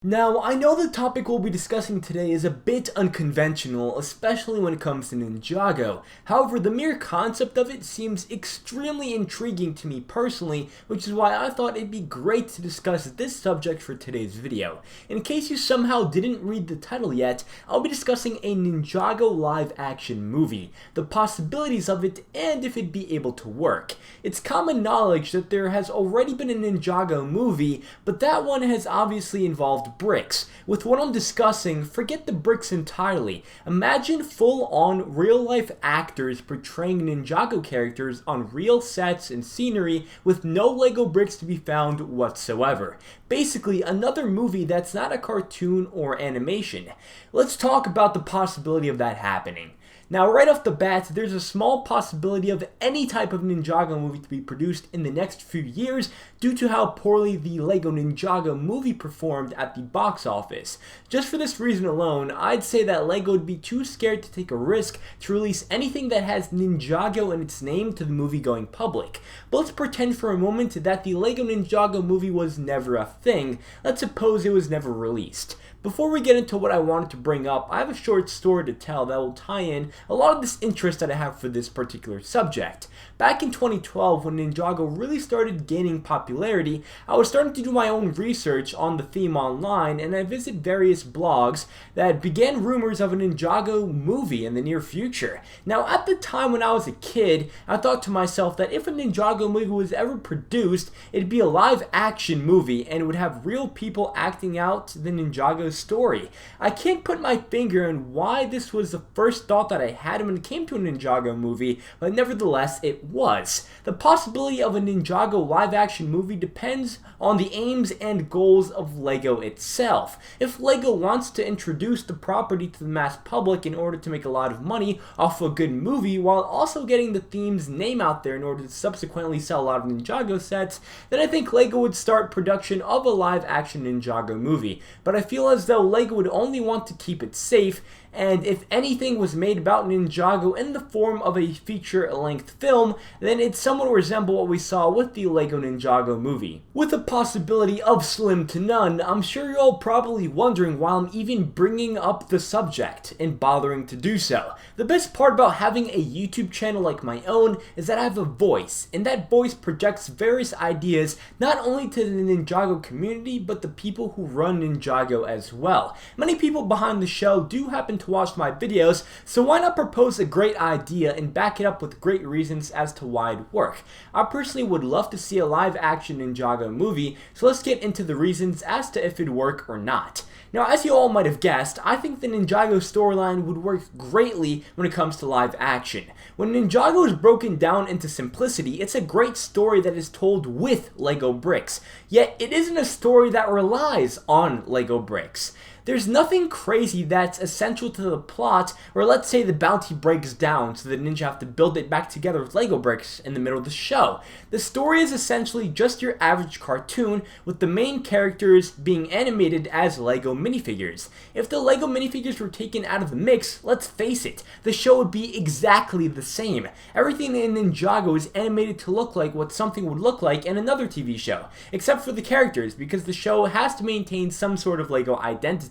Now, I know the topic we'll be discussing today is a bit unconventional, especially when it comes to Ninjago. However, the mere concept of it seems extremely intriguing to me personally, which is why I thought it'd be great to discuss this subject for today's video. In case you somehow didn't read the title yet, I'll be discussing a Ninjago live-action movie, the possibilities of it, and if it'd be able to work. It's common knowledge that there has already been a Ninjago movie, but that one has obviously involved bricks. With what I'm discussing, forget the bricks entirely. Imagine full-on real-life actors portraying Ninjago characters on real sets and scenery with no Lego bricks to be found whatsoever. Basically, another movie that's not a cartoon or animation. Let's talk about the possibility of that happening. Now, right off the bat, there's a small possibility of any type of Ninjago movie to be produced in the next few years due to how poorly the Lego Ninjago movie performed at the box office. Just for this reason alone, I'd say that Lego would be too scared to take a risk to release anything that has Ninjago in its name to the movie-going public. But let's pretend for a moment that the Lego Ninjago movie was never a thing. Let's suppose it was never released. Before we get into what I wanted to bring up, I have a short story to tell that will tie in a lot of this interest that I have for this particular subject. Back in 2012, when Ninjago really started gaining popularity, I was starting to do my own research on the theme online, and I visited various blogs that began rumors of a Ninjago movie in the near future. Now, at the time when I was a kid, I thought to myself that if a Ninjago movie was ever produced, it'd be a live-action movie, and it would have real people acting out the Ninjago story. I can't put my finger on why this was the first thought that I had when it came to a Ninjago movie, but nevertheless it was. The possibility of a Ninjago live-action movie depends on the aims and goals of Lego itself. If Lego wants to introduce the property to the mass public in order to make a lot of money off a good movie while also getting the theme's name out there in order to subsequently sell a lot of Ninjago sets, then I think Lego would start production of a live-action Ninjago movie. But I feel as though Lego would only want to keep it safe, and if anything was made about Ninjago in the form of a feature-length film, then it somewhat resemble what we saw with the Lego Ninjago movie. With a possibility of slim to none, I'm sure you're all probably wondering why I'm even bringing up the subject and bothering to do so. The best part about having a YouTube channel like my own is that I have a voice, and that voice projects various ideas not only to the Ninjago community, but the people who run Ninjago as well. Many people behind the show do happen to watch my videos, so why not propose a great idea and back it up with great reasons as to why it'd work. I personally would love to see a live-action Ninjago movie, so let's get into the reasons as to if it'd work or not. Now, as you all might have guessed, I think the Ninjago storyline would work greatly when it comes to live action. When Ninjago is broken down into simplicity, it's a great story that is told with Lego bricks, yet it isn't a story that relies on Lego bricks. There's nothing crazy that's essential to the plot, or let's say the bounty breaks down so the ninja have to build it back together with Lego bricks in the middle of the show. The story is essentially just your average cartoon, with the main characters being animated as Lego minifigures. If the Lego minifigures were taken out of the mix, let's face it, the show would be exactly the same. Everything in Ninjago is animated to look like what something would look like in another TV show, except for the characters, because the show has to maintain some sort of Lego identity.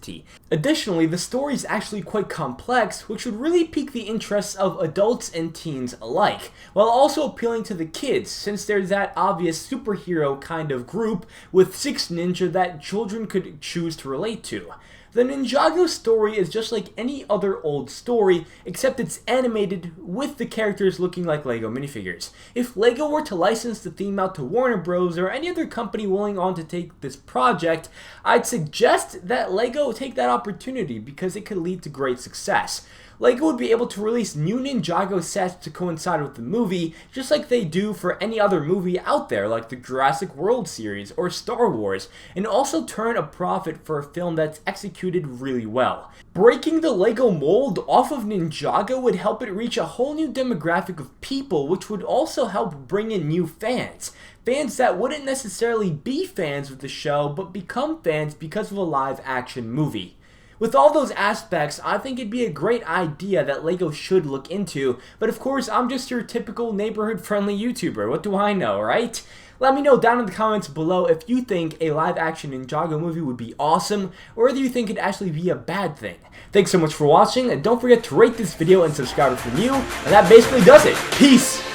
Additionally, the story is actually quite complex, which would really pique the interests of adults and teens alike, while also appealing to the kids, since there's that obvious superhero kind of group with 6 ninja that children could choose to relate to. The Ninjago story is just like any other old story, except it's animated with the characters looking like Lego minifigures. If Lego were to license the theme out to Warner Bros. Or any other company willing on to take this project, I'd suggest that Lego take that opportunity because it could lead to great success. Lego would be able to release new Ninjago sets to coincide with the movie, just like they do for any other movie out there, like the Jurassic World series or Star Wars, and also turn a profit for a film that's executed really well. Breaking the Lego mold off of Ninjago would help it reach a whole new demographic of people, which would also help bring in new fans. Fans that wouldn't necessarily be fans of the show, but become fans because of a live-action movie. With all those aspects, I think it'd be a great idea that Lego should look into, but of course, I'm just your typical neighborhood-friendly YouTuber. What do I know, right? Let me know down in the comments below if you think a live-action Ninjago movie would be awesome, or whether you think it'd actually be a bad thing. Thanks so much for watching, and don't forget to rate this video and subscribe if you're new, and that basically does it. Peace!